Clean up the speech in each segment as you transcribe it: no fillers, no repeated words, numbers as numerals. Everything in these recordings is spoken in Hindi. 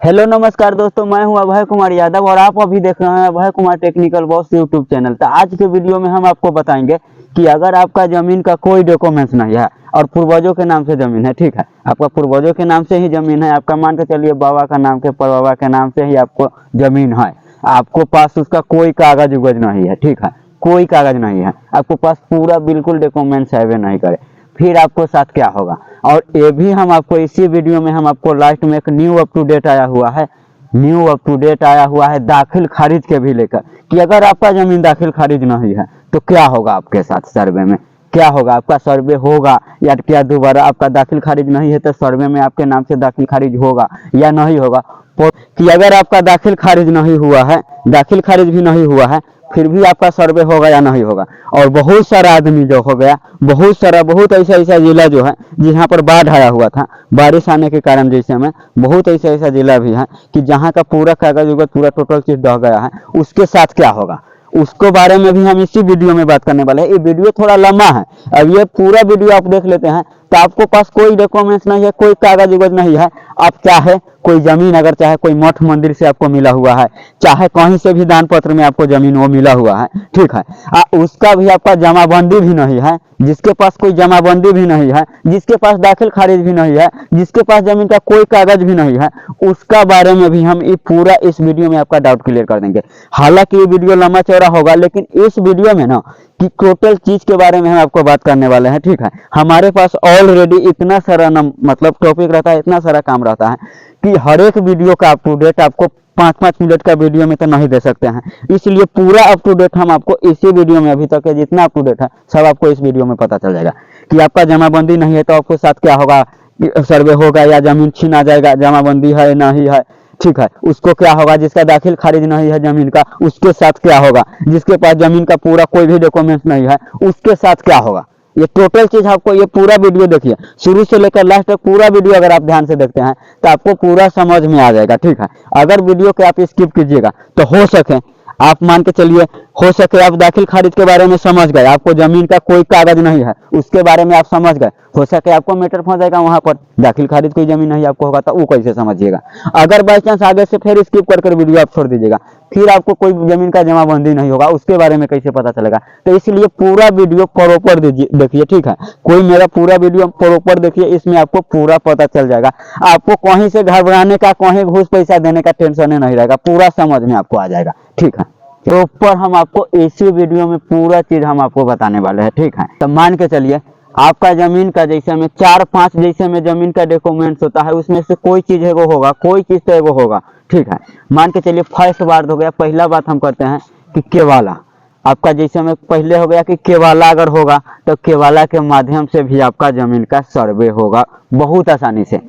हेलो नमस्कार दोस्तों, मैं हूं अभय कुमार यादव और आप अभी देख रहे हैं Abhay Kumar technical boss YouTube channel. तो आज के वीडियो में हम आपको बताएंगे कि अगर आपका जमीन का कोई डॉक्यूमेंट्स नहीं है और पूर्वजों के नाम से जमीन है, ठीक है, आपका पूर्वजों के नाम से ही जमीन है, आपका मान के चलिए बाबा का नाम के परबाबा के नाम से ही आपको जमीन है, आपको पास उसका कोई कागज उगज नहीं है, ठीक है, कोई कागज नहीं है, आपको पास पूरा बिल्कुल डॉक्यूमेंट्स है नहीं करे, फिर आपको साथ क्या होगा। और ये भी हम आपको इसी वीडियो में हम आपको लास्ट में एक न्यू अप टू डेट आया हुआ है दाखिल खारिज के भी लेकर कि अगर आपका जमीन दाखिल खारिज नहीं है तो क्या होगा आपके साथ, सर्वे में क्या होगा, आपका सर्वे होगा या क्या दोबारा आपका दाखिल खारिज नहीं है तो सर्वे में आपके नाम से दाखिल खारिज होगा या नहीं होगा। कि अगर आपका दाखिल खारिज नहीं हुआ है, दाखिल खारिज भी नहीं हुआ है, फिर भी आपका सर्वे होगा या नहीं होगा। और बहुत सारा आदमी जो हो गया, बहुत ऐसा जिला जो है जहाँ पर बाढ़ आया हुआ था, बारिश आने के कारण जैसे में बहुत ऐसा जिला भी है कि जहाँ का पूरा कागज उगज पूरा टोटल चीज दह गया है, उसके साथ क्या होगा उसको बारे में भी हम इसी वीडियो में बात करने वाले हैं। ये वीडियो थोड़ा लंबा है, अब ये पूरा वीडियो आप देख लेते हैं तो आपको पास कोई डॉक्यूमेंट्स नहीं है, कोई कागज उगज नहीं है, आप चाहे कोई जमीन अगर चाहे कोई मठ मंदिर से आपको मिला हुआ है, चाहे कहीं से भी दान पत्र में आपको जमीन वो मिला हुआ है, ठीक है, उसका भी आपका जमाबंदी भी नहीं है, जिसके पास कोई जमाबंदी भी नहीं है, जिसके पास दाखिल खारिज भी नहीं है, जिसके पास जमीन का कोई कागज भी नहीं है, उसका बारे में भी हम ये पूरा इस वीडियो में आपका डाउट क्लियर कर देंगे। हालांकि ये वीडियो लंबा चौड़ा होगा, लेकिन इस वीडियो में ना कि टोटल चीज के बारे में हम आपको बात करने वाले हैं, ठीक है। हमारे पास ऑलरेडी इतना सारा मतलब टॉपिक रहता है, इतना सारा काम रहता है कि हर एक वीडियो का अप टू डेट आपको 5-5 मिनट का वीडियो में तो नहीं दे सकते हैं, इसलिए पूरा अप टू डेट हम आपको इसी वीडियो में, अभी तक के जितना अप टू डेट है सब आपको इस वीडियो में पता चल जाएगा। कि आपका जमाबंदी नहीं है तो आपके साथ क्या होगा, सर्वे होगा या जमीन छीना जाएगा, जमाबंदी है नहीं है, ठीक है, उसको क्या होगा, जिसका दाखिल खारिज नहीं है जमीन का उसके साथ क्या होगा, जिसके पास जमीन का पूरा कोई भी डॉक्यूमेंट्स नहीं है उसके साथ क्या होगा। ये टोटल चीज आपको, ये पूरा वीडियो देखिए शुरू से लेकर लास्ट तक पूरा वीडियो अगर आप ध्यान से देखते हैं तो आपको पूरा समझ में आ जाएगा, ठीक है। अगर वीडियो के आप स्किप कीजिएगा तो हो सके आप मान के चलिए, हो सके आप दाखिल खारिज के बारे में समझ गए, आपको जमीन का कोई कागज नहीं है उसके बारे में आप समझ गए, हो सके आपको मैटर फंस जाएगा वहां पर, दाखिल खारिज कोई जमीन नहीं आपको होगा तो वो कैसे समझिएगा। अगर बाई चांस आगे से फिर स्किप कर वीडियो आप छोड़ दीजिएगा, फिर आपको कोई जमीन का जमाबंदी नहीं होगा उसके बारे में कैसे पता चलेगा। तो इसलिए पूरा वीडियो प्रॉपर देखिए, ठीक है, कोई मेरा पूरा वीडियो प्रॉपर देखिए, इसमें आपको पूरा पता चल जाएगा। आपको कहीं से घबराने का, कहीं घूस पैसा देने का टेंशन नहीं रहेगा, पूरा समझ में आपको आ जाएगा, ठीक है। प्रॉपर हम आपको इसी वीडियो में पूरा चीज हम आपको बताने वाले हैं, ठीक है। तो मान के चलिए आपका जमीन का जैसे में 4-5 जैसे में जमीन का डॉक्यूमेंट्स होता है, उसमें से कोई चीज एगो होगा, कोई चीज तो एगो होगा, ठीक है। मान के चलिए फर्स्ट बात हो गया, पहला बात हम करते हैं कि केवाला, आपका जैसे में पहले हो गया कि केवाला अगर होगा तो केवाला के माध्यम से भी आपका जमीन का सर्वे होगा बहुत आसानी से।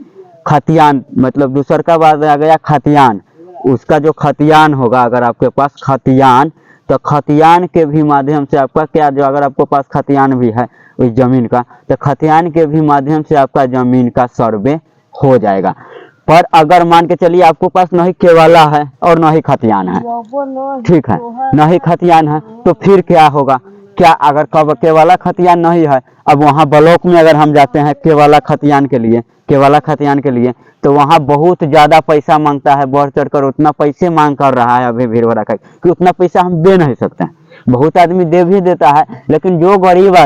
खतियान, मतलब दूसर का बात आ गया खतियान, उसका जो खतियान होगा, अगर आपके पास खतियान, तो खतियान के भी माध्यम से आपका क्या, जो अगर आपके पास खतियान भी है उस जमीन का, तो खतियान के भी माध्यम से आपका जमीन का सर्वे हो जाएगा। पर अगर मान के चलिए आपके पास नहीं केवाला है और नहीं खतियान है, ठीक है, नहीं खतियान है, तो फिर क्या होगा, क्या अगर कब केवाला खतियान नहीं है, अब वहाँ ब्लॉक में अगर हम जाते हैं केवाला खतियान के लिए, तो वहाँ बहुत ज़्यादा पैसा मांगता है, बढ़ चढ़ कर उतना पैसे मांग कर रहा है अभी भीड़ भड़का कि उतना पैसा हम दे नहीं सकते हैं। बहुत आदमी दे भी देता है, लेकिन जो गरीब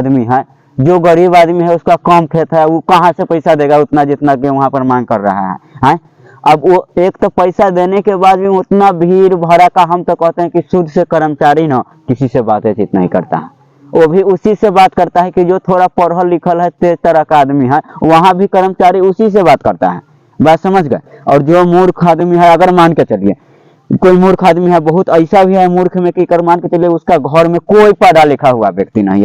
आदमी है उसका कम खेत है, वो कहाँ से पैसा देगा उतना जितना कि वहाँ पर मांग कर रहा है। अब वो एक तो पैसा देने के बाद भी उतना भीड़ भड़का, हम तो कहते हैं कि शुद्ध से कर्मचारी ना किसी से बातचीत नहीं करता है, वो भी उसी से बात करता है कि जो थोड़ा पढ़ल लिखल है, तेज तरह का आदमी है, वहाँ भी कर्मचारी उसी से बात करता है, बात समझ गए। और जो मूर्ख आदमी है, अगर मान के चलिए कोई मूर्ख आदमी है, बहुत ऐसा भी है मूर्ख में कि कर मान के चलिए उसका घर में कोई पढ़ा लिखा हुआ व्यक्ति नहीं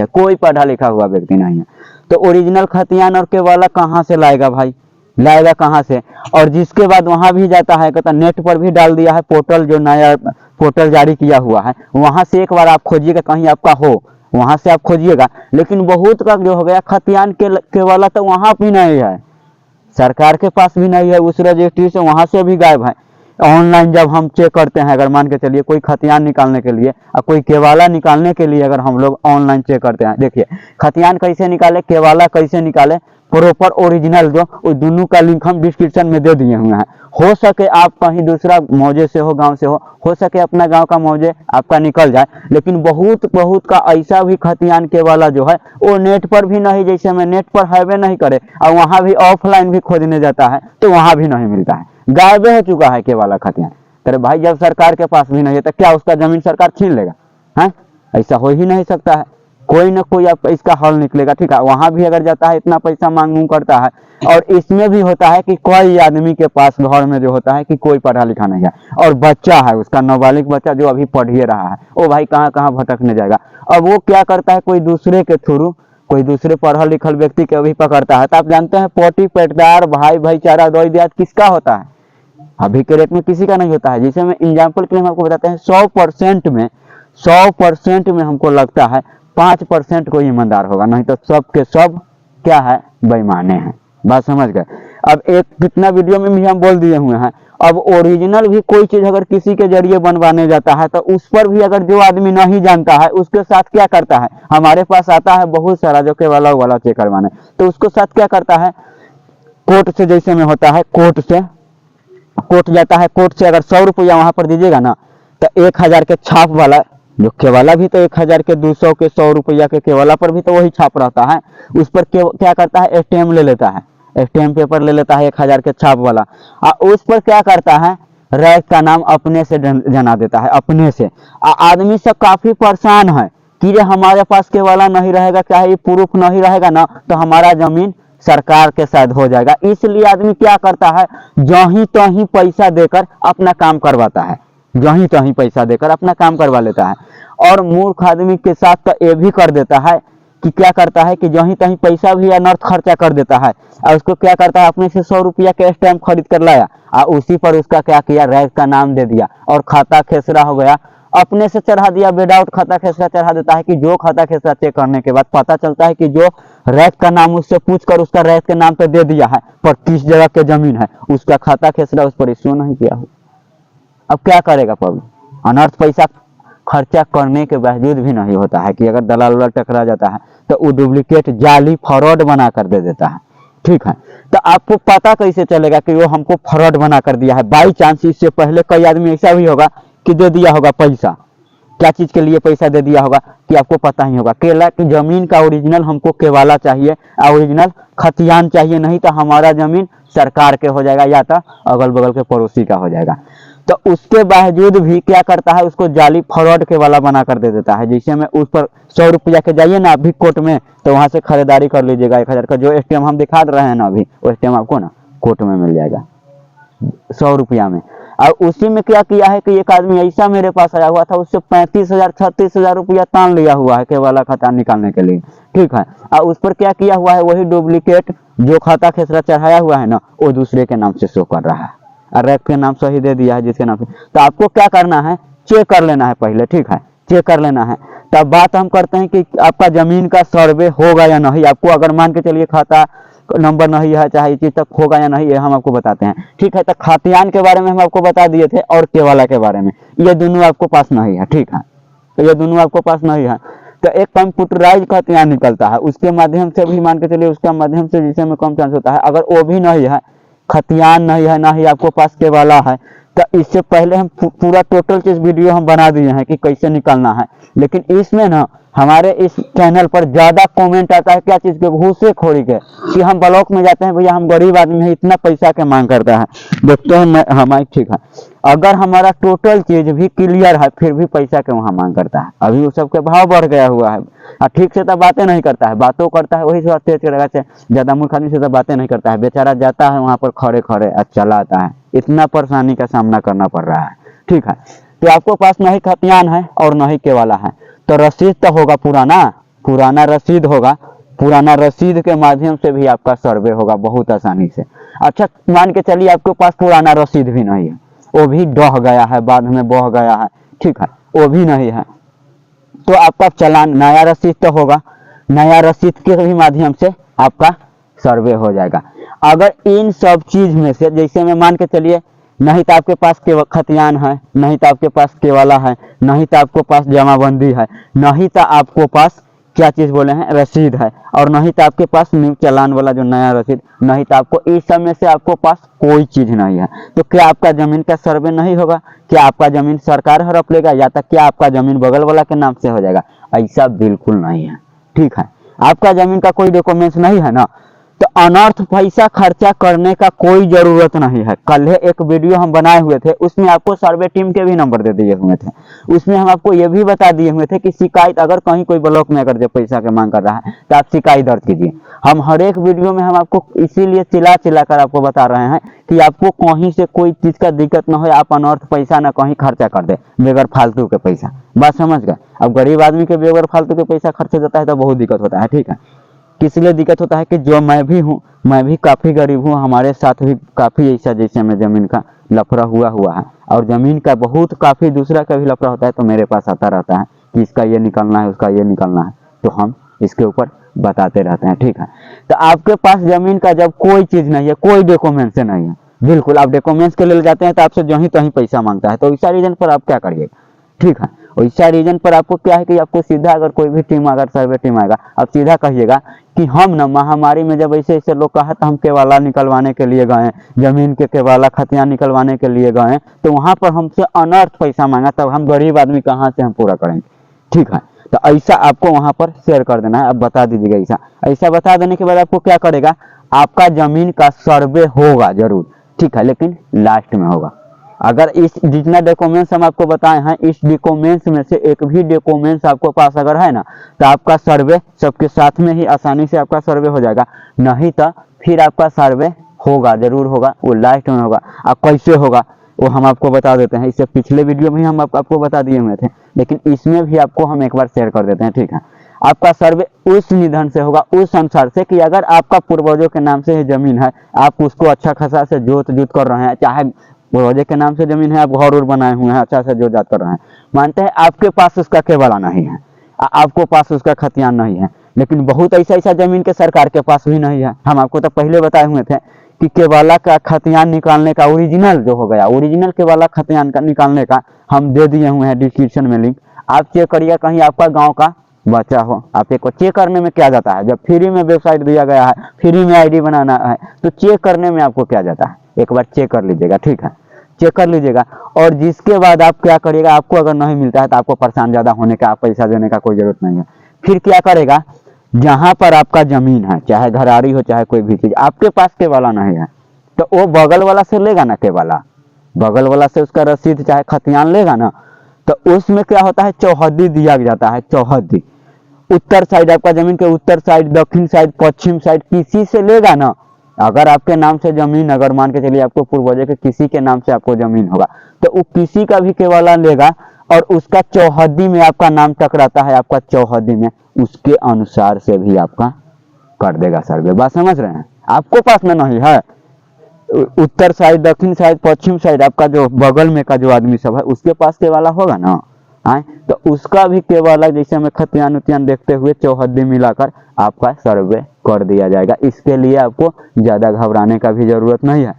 है, तो ओरिजिनल खतियान और केवाला कहाँ से लाएगा भाई, लाएगा कहाँ से। और जिसके बाद वहां भी जाता है, कहता नेट पर भी डाल दिया है पोर्टल, जो नया पोर्टल जारी किया हुआ है, वहां से एक बार आप खोजिएगा, कहीं आपका हो वहां से आप खोजिएगा। लेकिन बहुत का जो हो गया खतियान केवाला तो वहां भी नहीं है, सरकार के पास भी नहीं है, उस रजिस्ट्री से वहां से भी गायब है। ऑनलाइन जब हम चेक करते हैं, अगर मान के चलिए कोई खतियान निकालने के लिए और कोई केवाला निकालने के लिए अगर हम लोग ऑनलाइन चेक करते हैं, देखिए खतियान कैसे निकाले, केवाला कैसे निकाले, प्रॉपर ओरिजिनल जो, उस दोनों का लिंक हम डिस्क्रिप्शन में दे दिए हुए हैं। हो सके आप कहीं दूसरा मौजे से गांव से हो सके अपना गांव का मौजे आपका निकल जाए, लेकिन बहुत बहुत का ऐसा भी खतियान के वाला जो है वो नेट पर भी नहीं, जैसे मैं नेट पर हाईवे नहीं करे और वहां भी ऑफलाइन भी खोजने जाता है तो वहां भी नहीं मिलता है, गायब हो चुका है के वाला खतियान। अरे भाई जब सरकार के पास भी नहीं है तो क्या उसका जमीन सरकार छीन लेगा? है, ऐसा हो ही नहीं सकता है। कोई ना कोई आपका इसका हल निकलेगा, ठीक है। वहां भी अगर जाता है इतना पैसा मांग करता है, और इसमें भी होता है कि कोई आदमी के पास घर में जो होता है कि कोई पढ़ा लिखा नहीं है और बच्चा है उसका, नाबालिग बच्चा जो अभी पढ़ ही रहा है, वो भाई कहाँ कहाँ भटकने जाएगा। अब वो क्या करता है, कोई दूसरे के थ्रू, कोई दूसरे पढ़ल लिखल व्यक्ति के भी पकड़ता है। तो आप जानते हैं पोटी पेटदार भाई भाईचारा दो दियात किसका होता है? अभी के रेट में किसी का नहीं होता है। जिसे मैं एग्जाम्पल के लिए हम आपको बताते हैं, 100% में हमको लगता है 5% कोई ईमानदार होगा, नहीं तो सब के सब क्या है, बेईमाने हैं। बात समझ गए? अब एक कितना वीडियो में भी हम बोल दिए हुए हैं, अब ओरिजिनल भी कोई चीज अगर किसी के जरिए बनवाने जाता है तो उस पर भी अगर जो आदमी नहीं जानता है उसके साथ क्या करता है, हमारे पास आता है बहुत सारा जो के वाला चेक करवाने, तो उसको साथ क्या करता है, कोर्ट से जैसे में होता है, कोर्ट जाता है, कोर्ट से अगर 100 रुपया वहां पर दीजिएगा ना तो 1000 के छाप वाला, जो केवाला भी तो 1000 के 200 के 100 रुपया के केवाला पर भी तो वही छाप रहता है। उस पर क्या करता है, स्टैम्प ले लेता है, स्टैम्प पेपर ले लेता है 1000 के छाप वाला, और उस पर क्या करता है, रैक का नाम अपने से जना देता है, अपने से। आदमी सब काफी परेशान है कि ये हमारे पास केवाला नहीं रहेगा, चाहे ये प्रूफ नहीं रहेगा ना तो हमारा जमीन सरकार के साथ हो जाएगा। इसलिए आदमी क्या करता है, जहीं तहीं पैसा देकर अपना काम करवाता है, जहीं तहीं पैसा देकर अपना काम करवा लेता है। और मूर्ख आदमी के साथ तो ये भी कर देता है कि क्या करता है कि जहीं तहीं पैसा भी अनर्थ खर्चा कर देता है, और उसको क्या करता है, अपने से 100 रुपया के स्टैम्प खरीद कर लाया और उसी पर उसका क्या किया, रैक का नाम दे दिया और खाता खेसरा हो गया, अपने से चढ़ा दिया, विदाउट खाता खेसरा चढ़ा देता है कि जो खाता खेसरा चेक करने के बाद पता चलता है कि जो रैक का नाम उससे पूछकर उसका रैक के नाम पे दे दिया है, पर किस जगह के जमीन है उसका खाता खेसरा उस पर इश्यू नहीं किया हो। अब क्या करेगा पब्लिक? अनर्थ पैसा खर्चा करने के बावजूद भी नहीं होता है कि अगर दलाल वाला टकरा जाता है तो वो डुप्लीकेट जाली फ्रॉड बना कर दे देता है, ठीक है। तो आपको पता कैसे चलेगा कि वो हमको फ्रॉड बना कर दिया है? बाई चांस इससे पहले कई आदमी ऐसा भी होगा कि दे दिया होगा पैसा, क्या चीज के लिए पैसा दे दिया होगा कि आपको पता ही होगा, केला की जमीन का ओरिजिनल हमको केवाला चाहिए, ओरिजिनल खतियान चाहिए, नहीं तो हमारा जमीन सरकार के हो जाएगा या तो अगल बगल के पड़ोसी का हो जाएगा। तो उसके बावजूद भी क्या करता है, उसको जाली फ्रॉड के वाला बना कर दे देता है। जैसे में उस पर 100 रुपया के जाइए ना अभी कोर्ट में, तो वहां से खरीदारी कर लीजिएगा 1000 का, जो स्टैम्प हम दिखा रहे हैं ना अभी, वो स्टैम्प आपको ना कोर्ट में मिल जाएगा 100 रुपया में। और उसी में क्या किया है कि एक आदमी ऐसा मेरे पास आया हुआ था, उससे 35,000 36,000 रुपया तान लिया हुआ है केवाला खाता निकालने के लिए, ठीक है। और उस पर क्या किया हुआ है, वही डुप्लीकेट जो खाता खेसरा चढ़ाया हुआ है ना वो दूसरे के नाम से शो कर रहा है, और रैक के नाम सही दे दिया है जिसके नाम से। तो आपको क्या करना है, चेक कर लेना है पहले, ठीक है, चेक कर लेना है। तब बात हम करते हैं कि आपका जमीन का सर्वे होगा या नहीं। आपको अगर मान के चलिए खाता नंबर नहीं है, चाहे ये चीज तक होगा या नहीं, ये हम आपको बताते हैं, ठीक है। तो खतियान के बारे में हम आपको बता दिए थे और केवाला के बारे में, ये दोनों आपको पास नहीं है, ठीक है। तो ये दोनों आपको पास नहीं है, तो एक कंप्यूटराइज खतियान निकलता है, उसके माध्यम से भी मान के चलिए, उसका माध्यम से जिसे में कम चांस होता है। अगर वो भी नहीं है, खतियान नहीं है, ना ही आपको पास केवाला है, तो इससे पहले हम पूरा टोटल चीज वीडियो हम बना दिए हैं कि कैसे निकालना है। लेकिन इसमें ना हमारे इस चैनल पर ज्यादा कमेंट आता है क्या चीज के, घूसेखोरी के, कि हम ब्लॉक में जाते हैं, भैया हम गरीब आदमी हैं, इतना पैसा के मांग करता है। देखते हैं हमारी, ठीक है, अगर हमारा टोटल चीज भी क्लियर है फिर भी पैसा के वहां मांग करता है। अभी वो सबके भाव बढ़ गया हुआ है, और ठीक से तो बातें नहीं करता है, बातों करता है वही सब तेज करेगा, ज्यादा मूर्ख आदमी से तो बातें नहीं करता है, बेचारा जाता है वहां पर खड़े खड़े चला आता है, इतना परेशानी का सामना करना पड़ रहा है, ठीक है। तो आपको पास नहीं खतियान है और नहीं केवाला है, तो रसीद तो होगा, पुराना रसीद होगा, पुराना रसीद के माध्यम से भी आपका सर्वे होगा बहुत आसानी से। अच्छा मान के चलिए आपके पास पुराना रसीद भी नहीं है, वो भी डह गया है, बाद में बह गया है, ठीक है, वो भी नहीं है, तो आपका चालान, नया रसीद तो होगा, नया रसीद के भी माध्यम से आपका सर्वे हो जाएगा। अगर इन सब चीज में से, जैसे में मान के चलिए नहीं तो आपके पास खतियान है, नहीं तो आपके पास केवाला है, नहीं तो आपके पास जमाबंदी है, नहीं तो आपको पास क्या चीज बोले हैं, रसीद है, और नहीं तो आपके पास न्यू चालान वाला जो नया रसीद, नहीं तो आपको इस सब में से आपको पास कोई चीज नहीं है, तो क्या आपका जमीन का सर्वे नहीं होगा? क्या आपका जमीन सरकार हड़प लेगा, या तक क्या आपका जमीन बगल वाला के नाम से हो जाएगा? ऐसा बिल्कुल नहीं है, ठीक है। आपका जमीन का कोई डॉक्यूमेंट्स नहीं है ना, तो अनर्थ पैसा खर्चा करने का कोई जरूरत नहीं है। कल एक वीडियो हम बनाए हुए थे, उसमें आपको सर्वे टीम के भी नंबर दे दिए हुए थे। उसमें हम आपको ये भी बता दिए हुए थे कि शिकायत अगर कहीं कोई ब्लॉक में अगर जो पैसा के मांग कर रहा है तो आप शिकायत दर्ज कीजिए। हम हर एक वीडियो में हम आपको इसीलिए चिल्ला चिल्ला कर आपको बता रहे हैं कि आपको कहीं से कोई चीज का दिक्कत ना हो, आप अनर्थ पैसा ना कहीं खर्चा कर दे बेगर फालतू के पैसा। बात समझ गए? अब गरीब आदमी के बेगर फालतू के पैसा खर्च जाता है तो बहुत दिक्कत होता है, ठीक है। किस लिए दिक्कत होता है कि जो मैं भी हूँ, मैं भी काफ़ी गरीब हूँ, हमारे साथ भी काफ़ी ऐसा जैसे में ज़मीन का लफड़ा हुआ है, और ज़मीन का बहुत काफ़ी दूसरा का भी लफड़ा होता है, तो मेरे पास आता रहता है कि इसका ये निकलना है, उसका ये निकलना है, तो हम इसके ऊपर बताते रहते हैं, ठीक है। तो आपके पास ज़मीन का जब कोई चीज़ नहीं है, कोई डॉक्यूमेंट्स नहीं है, बिल्कुल आप डॉक्यूमेंट्स के लिए जाते हैं तो आपसे जो ही तहीं पैसा मांगता है, तो ऐसा रीजन पर आप क्या करिएगा, ठीक है। वैसा रीजन पर आपको क्या है कि आपको सीधा अगर कोई भी टीम, अगर सर्वे टीम आएगा, आप सीधा कहिएगा कि हम ना महामारी में जब ऐसे ऐसे लोग कहा तो हम केवाला निकलवाने के लिए गए, जमीन के केवाला खतियान निकलवाने के लिए गए, तो वहां पर हमसे अनर्थ पैसा मांगा, तब हम गरीब आदमी कहाँ से हम पूरा करेंगे, ठीक है। तो ऐसा आपको वहां पर शेयर कर देना है, अब बता दीजिएगा। ऐसा ऐसा बता देने के बाद आपको क्या करेगा, आपका जमीन का सर्वे होगा जरूर, ठीक है, लेकिन लास्ट में होगा। अगर इस जितना डॉक्यूमेंट्स हम आपको बताए हैं, इस डॉक्यूमेंट्स में से एक भी डॉक्यूमेंट्स आपको पास अगर है ना, तो आपका सर्वे सबके साथ में ही आसानी से आपका सर्वे हो जाएगा। नहीं तो फिर आपका सर्वे होगा, जरूर होगा, वो लास्ट में होगा। अब कैसे होगा वो हम आपको बता देते हैं, इससे पिछले वीडियो में हम आपको बता दिए हुए थे, लेकिन इसमें भी आपको हम एक बार शेयर कर देते हैं, ठीक है। आपका सर्वे उस निधन से होगा, उस अनुसार से कि अगर आपका पूर्वजों के नाम से ही जमीन है, आप उसको अच्छा खासा से जोत कर रहे हैं, चाहे पूर्वजों के नाम से जमीन है, आप घर और बनाए हुए हैं, अच्छा से जो जात कर रहे हैं, मानते हैं आपके पास उसका केवाला नहीं है, आपको पास उसका खतियान नहीं है, लेकिन बहुत ऐसा जमीन के सरकार के पास भी नहीं है। हम आपको तो पहले बताए हुए थे कि केवाला का खतियान निकालने का ओरिजिनल जो हो गया, ओरिजिनल केवाला खतियान का निकालने का हम दे दिए हुए हैं डिस्क्रिप्शन में लिंक, आप चेक करिए, कहीं आपका गाँव का बचा हो। आप एक चेक करने में क्या जाता है, जब फ्री में वेबसाइट दिया गया है, फ्री में आईडी बनाना है, तो चेक करने में आपको क्या जाता है, एक बार चेक कर लीजिएगा, ठीक है, चेक कर लीजिएगा। और जिसके बाद आप क्या करिएगा, आपको अगर नहीं मिलता है तो आपको परेशान ज्यादा होने का, पैसा देने का कोई जरूरत नहीं है। फिर क्या करेगा, जहां पर आपका जमीन है, चाहे घरारी हो चाहे कोई भी चीज, आपके पास केवाला नहीं है, तो वो बगल वाला से लेगा ना केवाला, बगल वाला से उसका रसीद चाहे खतियान लेगा ना, तो उसमें क्या होता है, चौहद्दी दिया जाता है। चौहद्दी उत्तर साइड, आपका जमीन के उत्तर साइड, दक्षिण साइड, पश्चिम साइड, किसी से लेगा ना, अगर आपके नाम से जमीन, अगर मान के चलिए आपको पूर्वजों के किसी के नाम से आपको जमीन होगा, तो वो किसी का भी केवाला लेगा और उसका चौहद्दी में आपका नाम टकराता है, आपका चौहद्दी में, उसके अनुसार से भी आपका कर देगा सर्वे। बात समझ रहे हैं? आपको पास में नहीं है, उत्तर साइड, दक्षिण साइड, पश्चिम साइड, आपका जो बगल में का जो आदमी सब है उसके पास केवाला होगा ना, आए तो उसका भी केवाला जैसे हमें खतियान उतियान देखते हुए चौहद्दी मिलाकर आपका सर्वे कर दिया जाएगा। इसके लिए आपको ज्यादा घबराने का भी जरूरत नहीं है,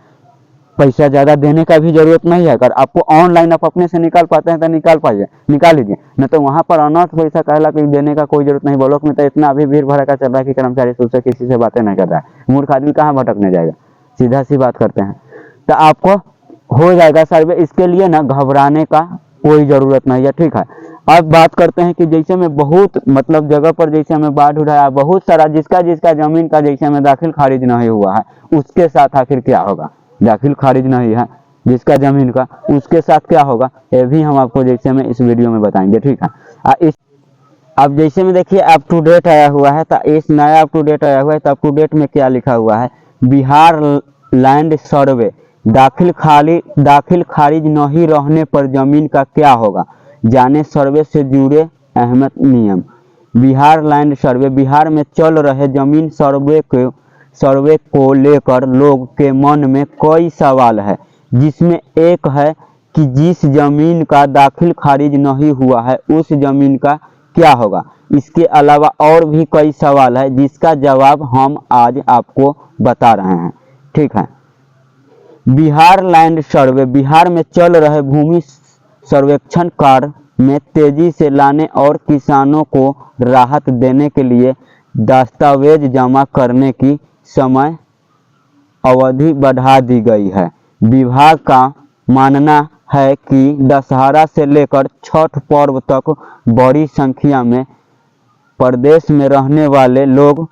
पैसा ज्यादा देने का भी जरूरत नहीं है। अगर आपको ऑनलाइन आप अपने से निकाल पाते हैं तो निकाल लीजिए, नहीं तो वहां पर अनर्थ पैसा कहला कि देने का कोई जरूरत नहीं। ब्लॉक में तो इतना अभी भीड़ भड़का चल रहा है कि कर्मचारी उससे किसी से बातें नहीं कर रहा है, मूर्ख आदमी कहाँ भटकने जाएगा, सीधा सी बात करते हैं। तो आपको हो जाएगा सर्वे, इसके लिए ना घबराने का कोई जरूरत नहीं है, ठीक है। अब बात करते हैं कि जैसे में बहुत मतलब जगह पर जैसे हमें बाढ़ उठाया, बहुत सारा जिसका जमीन का जैसे में दाखिल खारिज नहीं हुआ है, उसके साथ आखिर क्या होगा, दाखिल खारिज नहीं है जिसका जमीन का, उसके साथ क्या होगा, ये भी हम आपको जैसे में इस वीडियो में बताएंगे, ठीक है। अब जैसे में देखिए अप टू डेट आया हुआ है, तो इस नया अप टू डेट आया हुआ है, तो अप टू डेट में क्या लिखा हुआ है, बिहार लैंड सर्वे, दाखिल खारिज नहीं रहने पर जमीन का क्या होगा, जाने सर्वे से जुड़े अहम नियम। बिहार लैंड सर्वे, बिहार में चल रहे जमीन सर्वे को लेकर लोग के मन में कई सवाल है, जिसमें एक है कि जिस जमीन का दाखिल खारिज नहीं हुआ है उस जमीन का क्या होगा। इसके अलावा और भी कई सवाल है जिसका जवाब हम आज आपको बता रहे हैं, ठीक है। बिहार लैंड सर्वे, बिहार में चल रहे भूमि सर्वेक्षण कार्य में तेजी से लाने और किसानों को राहत देने के लिए दस्तावेज जमा करने की समय अवधि बढ़ा दी गई है। विभाग का मानना है कि दशहरा से लेकर छठ पर्व तक बड़ी संख्या में प्रदेश में रहने वाले लोग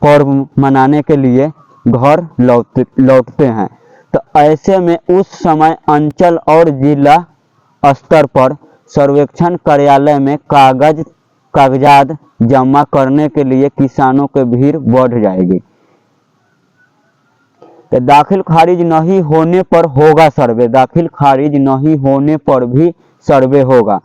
पर्व मनाने के लिए घर लौटते हैं। तो ऐसे में उस समय अंचल और जिला स्तर पर सर्वेक्षण कार्यालय में कागजात जमा करने के लिए किसानों की भीड़ बढ़ जाएगी। तो दाखिल खारिज नहीं होने पर होगा सर्वे, दाखिल खारिज नहीं होने पर भी सर्वे होगा।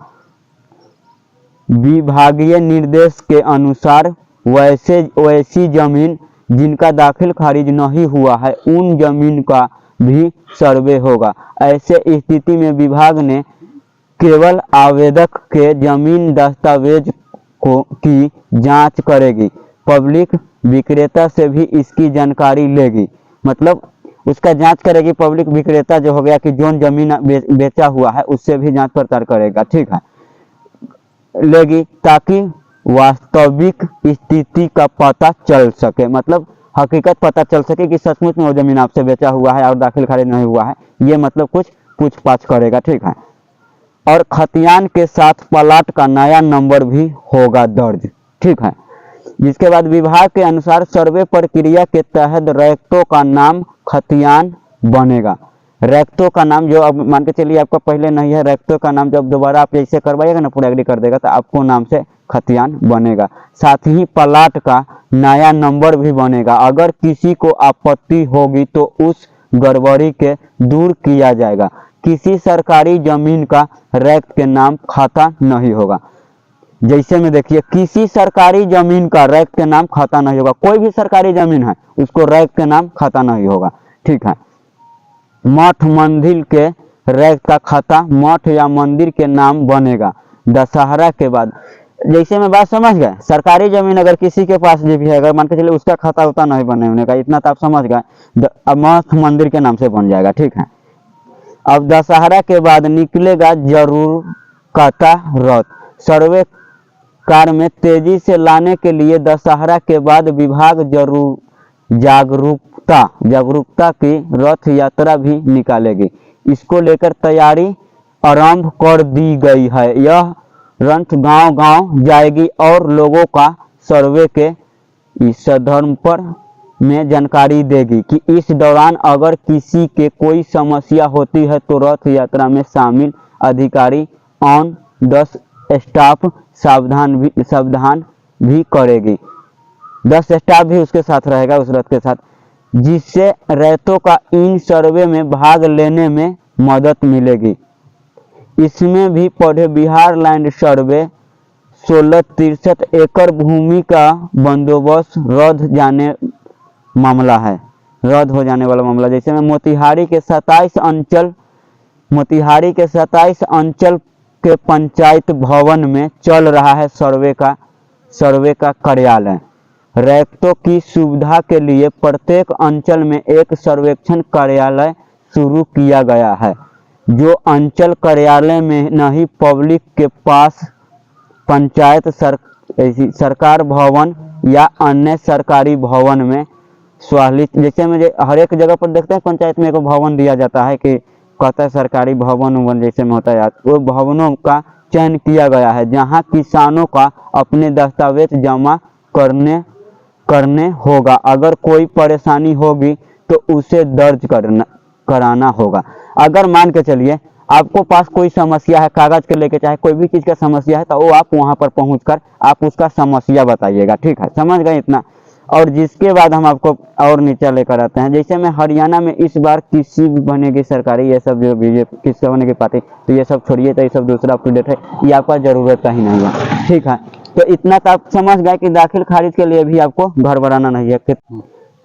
विभागीय निर्देश के अनुसार वैसी जमीन जिनका दाखिल खारिज नहीं हुआ है उन जमीन का भी सर्वे होगा। ऐसे स्थिति में विभाग ने केवल आवेदक के जमीन दस्तावेज की जांच करेगी, पब्लिक विक्रेता से भी इसकी जानकारी लेगी। मतलब उसका जांच करेगी पब्लिक विक्रेता जो हो गया कि जो जमीन बेचा हुआ है उससे भी जांच पड़ताल करेगा, ठीक है, लेगी, ताकि वास्तविक स्थिति का पता चल सके। मतलब हकीकत पता चल सके कि सचमुच में वो जमीन आपसे बेचा हुआ है और दाखिल खारिज नहीं हुआ है, ये मतलब कुछ पूछताछ करेगा, ठीक है। और खतियान के साथ प्लाट का नया नंबर भी होगा दर्ज, ठीक है। जिसके बाद विभाग के अनुसार सर्वे प्रक्रिया के तहत रैक्टों का नाम खतियान बनेगा। रैक्टों का नाम जो अब मान के चलिए आपका पहले नहीं है, रैक्टों का नाम जब दोबारा आप जैसे करवाइएगा ना, पूरा एग्री कर देगा तो आपको नाम से खतियान बनेगा। साथ ही प्लाट का नया नंबर भी बनेगा। अगर किसी को आपत्ति होगी तो उस गड़बड़ी के दूर किया जाएगा। किसी सरकारी जमीन का रैक्ट के नाम खाता नहीं होगा। जैसे में देखिए, किसी सरकारी जमीन का रैक्ट के नाम खाता नहीं होगा। कोई भी सरकारी जमीन है उसको रैक्ट के नाम खाता नहीं होगा, ठीक है। मठ मंदिर के रैक्ट का खाता मठ या मंदिर के नाम बनेगा दशहरा के बाद। जैसे में बात समझ गए, सरकारी जमीन अगर किसी के पास भी है, अगर मान के चलिए उसका खाता उतना नहीं बने होने का, इतना तो आप समझ गए, अब मठ मंदिर के नाम से बन जाएगा, ठीक है। अब दशहरा के बाद निकलेगा जरूर काटा रथ। सर्वे कार्य में तेजी से लाने के लिए दशहरा के बाद विभाग जरूर जागरूकता की रथ यात्रा भी निकालेगी। इसको लेकर तैयारी आरंभ कर दी गई है। यह रथ गांव-गांव जाएगी और लोगों का सर्वे के इस धर्म पर में जानकारी देगी कि इस दौरान अगर किसी के कोई समस्या होती है तो रथ यात्रा में शामिल अधिकारी ऑन द स्टाफ सावधान भी करेगी। 10 स्टाफ भी उसके साथ रहेगा उस रथ के साथ, जिससे रैतों का इन सर्वे में भाग लेने में मदद मिलेगी। इसमें भी पढ़े बिहार लैंड सर्वे 1663 एकड़ भूमि का बंदोबस्त रद्द हो जाने वाला मामला। जैसे में मोतिहारी के 27 अंचल के पंचायत भवन में चल रहा है सर्वे का कार्यालय। रैक्टों की सुविधा के लिए प्रत्येक अंचल में एक सर्वेक्षण कार्यालय शुरू किया गया है, जो अंचल कार्यालय में नहीं पब्लिक के पास पंचायत सरकार भवन या अन्य सरकारी भवन में स्वालित। जैसे में हर एक जगह पर देखते हैं पंचायत में एक भवन दिया जाता है कि कहता है सरकारी भवन जैसे में होता है, वो भवनों का चयन किया गया है जहां किसानों का अपने दस्तावेज जमा करने होगा। अगर कोई परेशानी होगी तो उसे दर्ज कराना होगा। अगर मान के चलिए आपको पास कोई समस्या है कागज के लेके, चाहे कोई भी चीज का समस्या है, तो वो आप वहां पर पहुंचकर आप उसका समस्या बताइएगा, ठीक है, समझ गए इतना। और जिसके बाद हम आपको और नीचे लेकर आते हैं। जैसे में हरियाणा में इस बार किसी भी बनेगी सरकारी, ये सब जो बीजेपी किसका बनेगी पार्टी, तो ये सब छोड़िए, तो ये सब दूसरा अप टू डेट है, ये आपका जरूरत का ही नहीं है, ठीक है। तो इतना तो आप समझ गए कि दाखिल खारिज के लिए भी आपको घर बनाना नहीं है।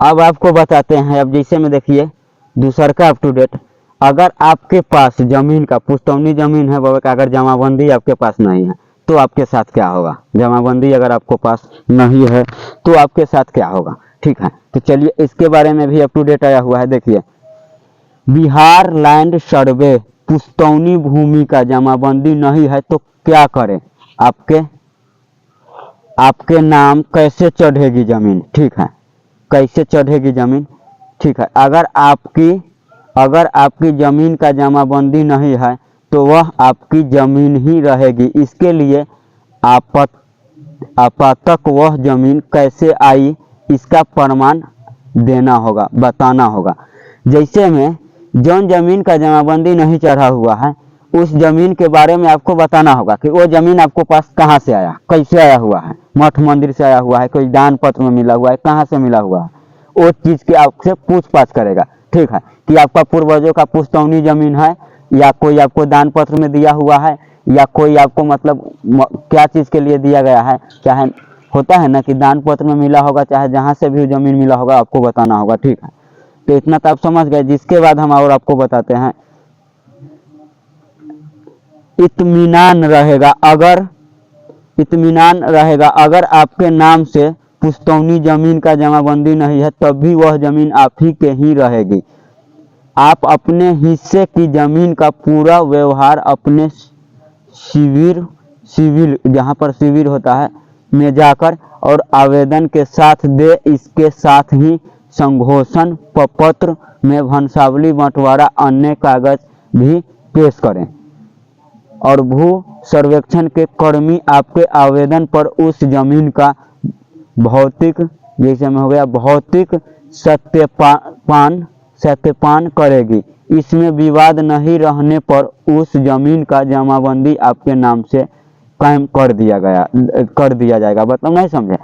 अब आपको बताते हैं, अब जैसे में देखिए दूसरा का अप टू डेट, अगर आपके पास जमीन का पुश्तौनी जमीन है बाबा, अगर जमाबंदी आपके पास नहीं है तो आपके साथ क्या होगा। जमाबंदी अगर आपको पास नहीं है तो आपके साथ क्या होगा, ठीक है। तो चलिए इसके बारे में भी अप टू डेट आया हुआ है। देखिए, बिहार लैंड सर्वे पुश्तौनी भूमि का जमाबंदी नहीं है तो क्या करें? आपके नाम कैसे चढ़ेगी जमीन? ठीक है, कैसे चढ़ेगी जमीन? ठीक है, अगर आपकी जमीन का जमाबंदी नहीं है तो वह आपकी जमीन ही रहेगी। इसके लिए आपातक वह जमीन कैसे आई इसका प्रमाण देना होगा, बताना होगा। जैसे में जौन जमीन का जमाबंदी नहीं चढ़ा हुआ है उस जमीन के बारे में आपको बताना होगा कि वो जमीन आपको पास कहाँ से आया, कैसे आया हुआ है, मठ मंदिर से आया हुआ है, कोई दान पत्र में मिला हुआ है, कहाँ से मिला हुआ है, वो चीज की आपसे पूछताछ करेगा। ठीक है, कि आपका पूर्वजों का पुश्तौनी जमीन है या कोई आपको दान पत्र में दिया हुआ है या कोई आपको मतलब क्या चीज के लिए दिया गया है। चाहे होता है ना कि दान पत्र में मिला होगा, चाहे जहां से भी जमीन मिला होगा आपको बताना होगा। ठीक है, तो इतना तो आप समझ गए। जिसके बाद हम और आपको बताते हैं, इत्मीनान रहेगा अगर आपके नाम से पुश्तौनी जमीन का जमाबंदी नहीं है तब भी वह जमीन आप ही के ही रहेगी। आप अपने हिस्से की जमीन का पूरा व्यवहार अपने सिविल जहाँ पर सिविल होता है में जाकर और आवेदन के साथ दे। इसके साथ ही संघोषण पत्र में वंशावली बंटवारा अन्य कागज भी पेश करें और भू सर्वेक्षण के कर्मी आपके आवेदन पर उस जमीन का भौतिक, जैसे में हो गया भौतिक सत्यापन करेगी। इसमें विवाद नहीं रहने पर उस जमीन का जमाबंदी आपके नाम से कायम कर दिया जाएगा। मतलब नहीं समझे?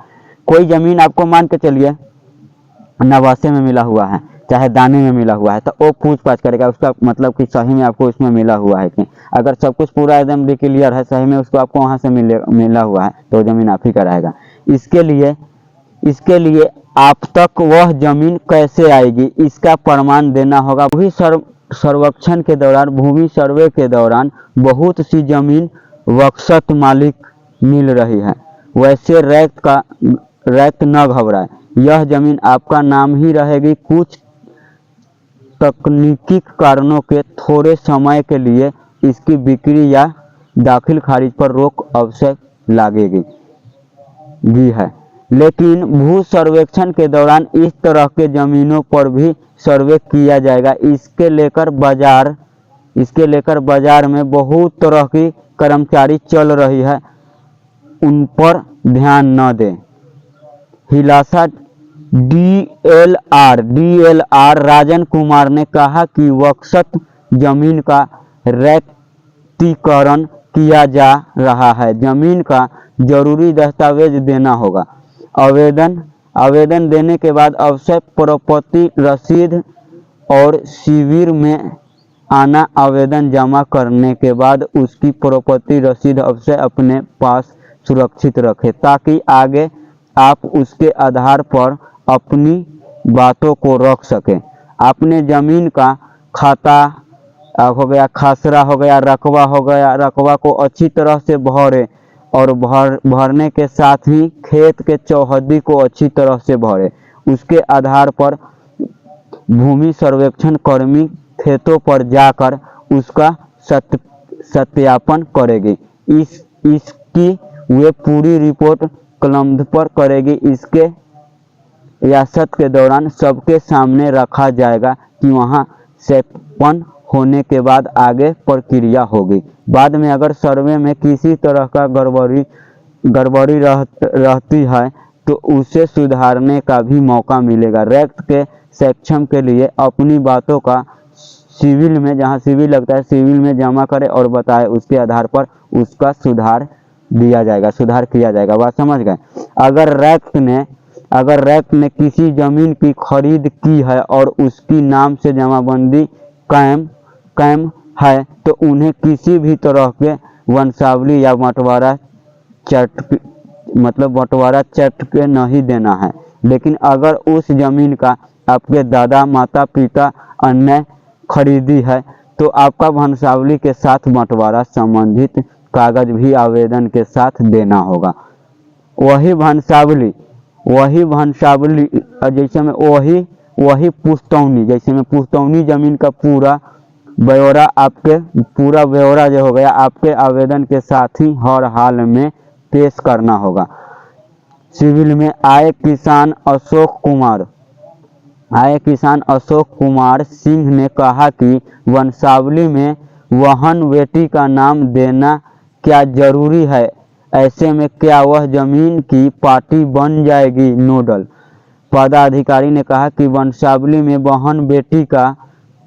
कोई जमीन आपको मान के चलिए नवासे में मिला हुआ है, चाहे दाने में मिला हुआ है, तो वो पूछताछ करेगा उसका मतलब कि सही में आपको उसमें मिला हुआ है कि अगर सब कुछ पूरा एकदम क्लियर है, सही में उसको आपको वहां से मिला हुआ है तो जमीन आप ही का रहेगा। इसके लिए आप तक वह जमीन कैसे आएगी इसका प्रमाण देना होगा। भूमि सर्वेक्षण के दौरान, भूमि सर्वे के दौरान बहुत सी जमीन वक्सत मालिक मिल रही है। वैसे रैत न घबराए, यह जमीन आपका नाम ही रहेगी। कुछ तकनीकी कारणों के थोड़े समय के लिए इसकी बिक्री या दाखिल खारिज पर रोक अवश्य लगेगी भी है, लेकिन भू सर्वेक्षण के दौरान इस तरह के जमीनों पर भी सर्वे किया जाएगा। इसके लेकर बाजार में बहुत तरह की कर्मचारी चल रही है, उन पर ध्यान न दें। हिलासा डीएलआर राजन कुमार ने कहा कि वक्सत जमीन का रैतीकरण किया जा रहा है। जमीन का जरूरी दस्तावेज देना होगा। आवेदन देने के बाद अवश्य प्रॉपर्टी रसीद और शिविर में आना। आवेदन जमा करने के बाद उसकी प्रॉपर्टी रसीद अवश्य अपने पास सुरक्षित रखें ताकि आगे आप उसके आधार पर अपनी बातों को रख सकें। आपने जमीन का खाता हो गया, खासरा हो गया, रकबा हो गया, रकबा को अच्छी तरह से भरें और भरने के साथ ही खेत के चौहद्दी को अच्छी तरह से भरें। उसके आधार पर भूमि सर्वेक्षण कर्मी खेतों पर जाकर उसका सत्यापन करेगी। इसकी वे पूरी रिपोर्ट कलम पर करेगी। इसके रियासत के दौरान सबके सामने रखा जाएगा कि वहाँ सत्यापन होने के बाद आगे प्रक्रिया होगी। बाद में अगर सर्वे में किसी तरह का गड़बड़ी रहती है तो उसे सुधारने का भी मौका मिलेगा। रैत के सक्षम के लिए अपनी बातों का सिविल में, जहाँ सिविल लगता है, सिविल में जमा करे और बताए। उसके आधार पर उसका सुधार किया जाएगा। बात समझ गए? अगर रैत ने किसी जमीन की खरीद की है और उसकी नाम से जमाबंदी कायम है तो उन्हें किसी भी तरह के वंशावली या बंटवारा चट के नहीं देना है। लेकिन अगर उस जमीन का आपके दादा, माता पिता अन्य खरीदी है तो आपका वंशावली के साथ बंटवारा संबंधित कागज भी आवेदन के साथ देना होगा। वही वंशावली जैसे में वही पुश्तौनी, जैसे में पुश्तौनी जमीन का पूरा ब्यौरा आपके पूरा ब्यौरा जो हो गया आपके आवेदन के साथ ही हर हाल में पेश करना होगा। सिविल में आए किसान अशोक कुमार सिंह ने कहा कि वंशावली में वाहन बेटी का नाम देना क्या जरूरी है, ऐसे में क्या वह जमीन की पार्टी बन जाएगी। नोडल पदाधिकारी ने कहा कि वंशावली में बहन बेटी का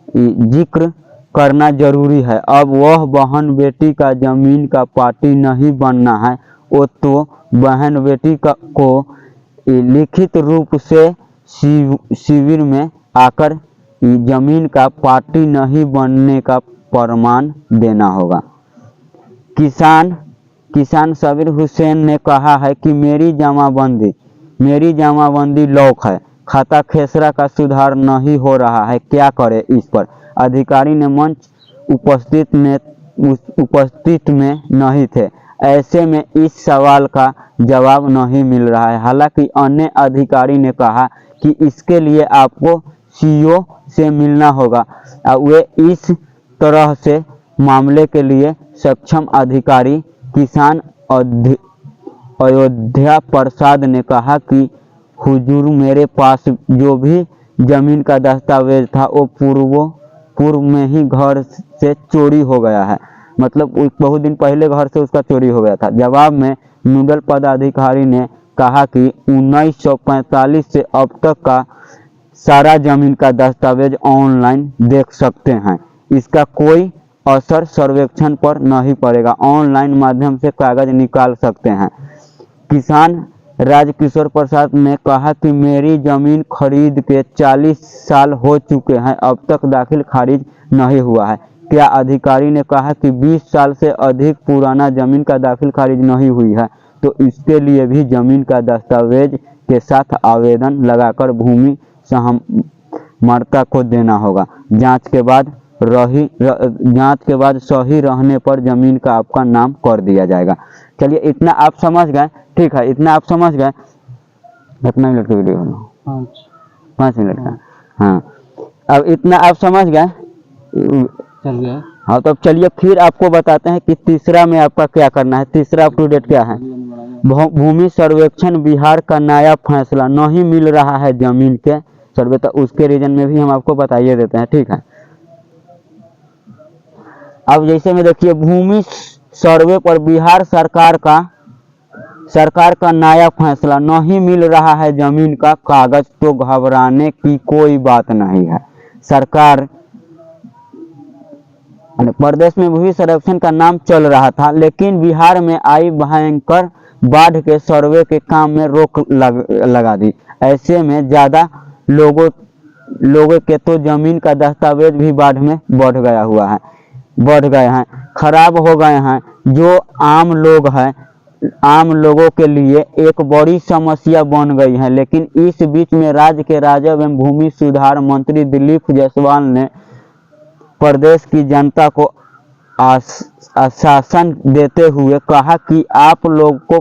जिक्र करना जरूरी है। अब वह बहन बेटी का जमीन का पार्टी नहीं बनना है, वो तो बहन बेटी को लिखित रूप से शिविर में आकर जमीन का पार्टी नहीं बनने का प्रमाण देना होगा। किसान सबीर हुसैन ने कहा है कि मेरी जमाबंदी लॉक है, खाता खेसरा का सुधार नहीं हो रहा है, क्या करे इस पर। अधिकारी ने मंच उपस्थित में नहीं थे, ऐसे में इस सवाल का जवाब नहीं मिल रहा है। हालांकि अन्य अधिकारी ने कहा कि इसके लिए आपको सीईओ से मिलना होगा, वे इस तरह से मामले के लिए सक्षम अधिकारी। किसान अयोध्या प्रसाद ने कहा कि हुजूर मेरे पास जो भी जमीन का दस्तावेज था वो पूर्व में ही घर से चोरी हो गया है, मतलब बहुत दिन पहले घर से उसका चोरी हो गया था। जवाब में नोडल पदाधिकारी ने कहा कि 1945 से अब तक का सारा जमीन का दस्तावेज ऑनलाइन देख सकते हैं, इसका कोई असर सर्वेक्षण पर नहीं पड़ेगा, ऑनलाइन माध्यम से कागज निकाल सकते हैं। किसान राजकिशोर प्रसाद ने कहा कि मेरी जमीन खरीद के 40 साल हो चुके हैं, अब तक दाखिल खारिज नहीं हुआ है, क्या। अधिकारी ने कहा कि 20 साल से अधिक पुराना जमीन का दाखिल खारिज नहीं हुई है तो इसके लिए भी जमीन का दस्तावेज के साथ आवेदन लगाकर भूमि सहमर्ता को देना होगा। जांच के बाद सही रहने पर जमीन का आपका नाम कर दिया जाएगा। चलिए इतना आप समझ गए, ठीक है, इतना आप समझ गए। कितना मिनट की वीडियो है? 5 मिनट का। हाँ, अब इतना आप समझ गए। हाँ, तो चलिए फिर आपको बताते हैं कि तीसरा में आपका क्या करना है। तीसरा अप टू डेट क्या है? भूमि सर्वेक्षण बिहार का नया फैसला, नहीं मिल रहा है जमीन के सर्वे, तो उसके रीजन में भी हम आपको बताइए देते हैं, ठीक है। अब जैसे में देखिए भूमि सर्वे पर बिहार सरकार का नया फैसला, नहीं मिल रहा है जमीन का कागज तो घबराने की कोई बात नहीं है। सरकार प्रदेश में भूमि सर्वेक्षण का नाम चल रहा था, लेकिन बिहार में आई भयंकर बाढ़ के सर्वे के काम में रोक लगा दी। ऐसे में ज्यादा लोगों के तो जमीन का दस्तावेज भी बाढ़ में बढ़ गए हैं, खराब हो गए हैं, जो आम लोगों के लिए एक बड़ी समस्या बन गई है। लेकिन इस बीच में राज्य के राजस्व एवं भूमि सुधार मंत्री दिलीप जायसवाल ने प्रदेश की जनता को आश्वासन देते हुए कहा कि आप लोग को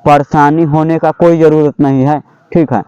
परेशानी होने का कोई जरूरत नहीं है, ठीक है,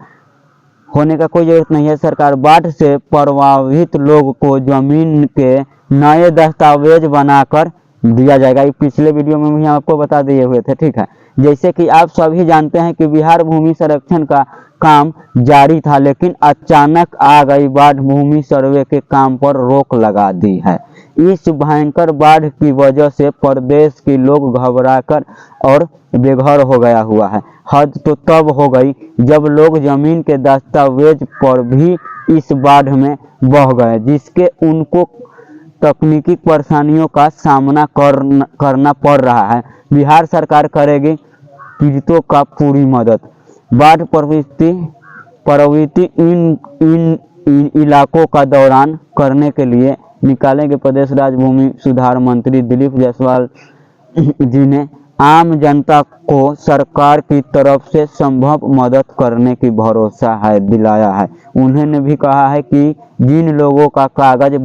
होने का कोई जरूरत नहीं है। सरकार बाढ़ से प्रभावित लोग को जमीन के नए दस्तावेज बनाकर दिया जाएगा। ये पिछले वीडियो में भी हम आपको बता दिए हुए थे, ठीक है। जैसे कि आप सभी जानते हैं कि बिहार भूमि संरक्षण का काम जारी था, लेकिन अचानक आ गई बाढ़, भूमि सर्वे के काम पर रोक लगा दी है। इस भयंकर बाढ़ की वजह से प्रदेश के लोग घबराकर और बेघर हो गया हुआ है। हद तो तब हो गई जब लोग जमीन के दस्तावेज पर भी इस बाढ़ में बह गए, जिसके उनको तकनीकी परेशानियों का सामना करना पड़ रहा है। बिहार सरकार करेगी पीड़ितों का पूरी मदद। बाढ़ प्रभावित इन इलाकों का दौरान करने के लिए निकालेंगे प्रदेश राज्य भूमि सुधार मंत्री दिलीप जायसवाल जी ने आम जनता को सरकार की तरफ से संभव मदद करने की भरोसा दिलाया है। उन्होंने भी कहा है कि जिन लोगों का कागज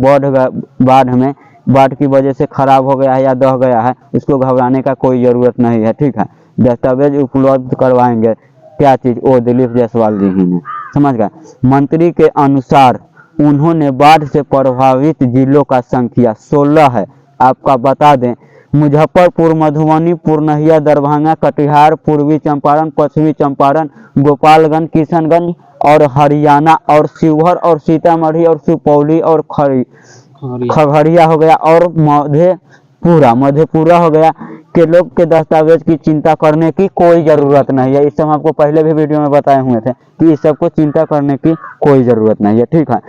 बाढ़ की वजह से खराब हो गया है या दह गया है, उसको घबराने का कोई ज़रूरत नहीं है, ठीक है। दस्तावेज उपलब्ध करवाएंगे, क्या चीज़, वो दिलीप जायसवाल जी ही ने, समझ गए। मंत्री के अनुसार उन्होंने बाढ़ से प्रभावित जिलों का संख्या 16 है। आपका बता दें, मुजफ्फरपुर, मधुबनी, पूर्णिया, दरभंगा, कटिहार, पूर्वी चंपारण, पश्चिमी चंपारण, गोपालगंज, किशनगंज और हरियाणा, और शिवहर और सीतामढ़ी और सुपौली और खगड़िया हो गया, और मधेपुरा हो गया के लोग के दस्तावेज की चिंता करने की कोई ज़रूरत नहीं है। इस सब आपको पहले भी वीडियो में बताए हुए थे कि इस सब को चिंता करने की कोई ज़रूरत नहीं है। ठीक है,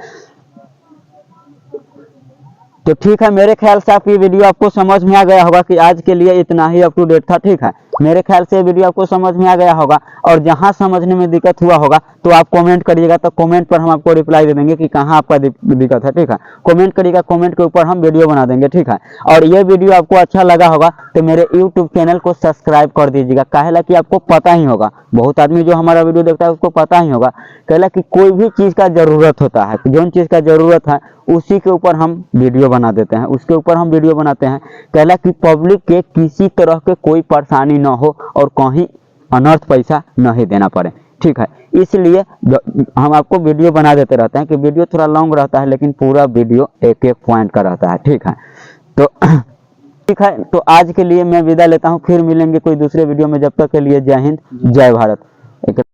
तो ठीक है, मेरे ख्याल से आपकी वीडियो आपको समझ में आ गया होगा कि आज के लिए इतना ही अप टू डेट था। ठीक है, मेरे ख्याल से वीडियो आपको समझ में आ गया होगा, और जहां समझने में दिक्कत हुआ होगा तो आप कमेंट करिएगा, तो कमेंट पर हम आपको रिप्लाई दे देंगे कि कहां आपका दिक्कत है। ठीक है, कमेंट करिएगा, कमेंट के ऊपर हम वीडियो बना देंगे। ठीक है, और ये वीडियो आपको अच्छा लगा होगा तो मेरे यूट्यूब चैनल को सब्सक्राइब कर दीजिएगा। काहेला कि आपको पता ही होगा, बहुत आदमी जो हमारा वीडियो देखता है उसको पता ही होगा, कहला कि कोई भी चीज़ का ज़रूरत होता है, जो चीज़ का ज़रूरत है उसी के ऊपर हम वीडियो बना देते हैं, उसके ऊपर हम वीडियो बनाते हैं। कहला कि पब्लिक के किसी तरह के कोई परेशानी ना हो और कहीं अनर्थ पैसा नहीं देना पड़े। ठीक है, इसलिए हम आपको वीडियो बना देते रहते हैं कि वीडियो थोड़ा लॉन्ग रहता है लेकिन पूरा वीडियो एक एक पॉइंट का रहता है। ठीक है, तो ठीक है, तो आज के लिए मैं विदा लेता हूँ, फिर मिलेंगे कोई दूसरे वीडियो में। जब तक के लिए जय हिंद, जय भारत।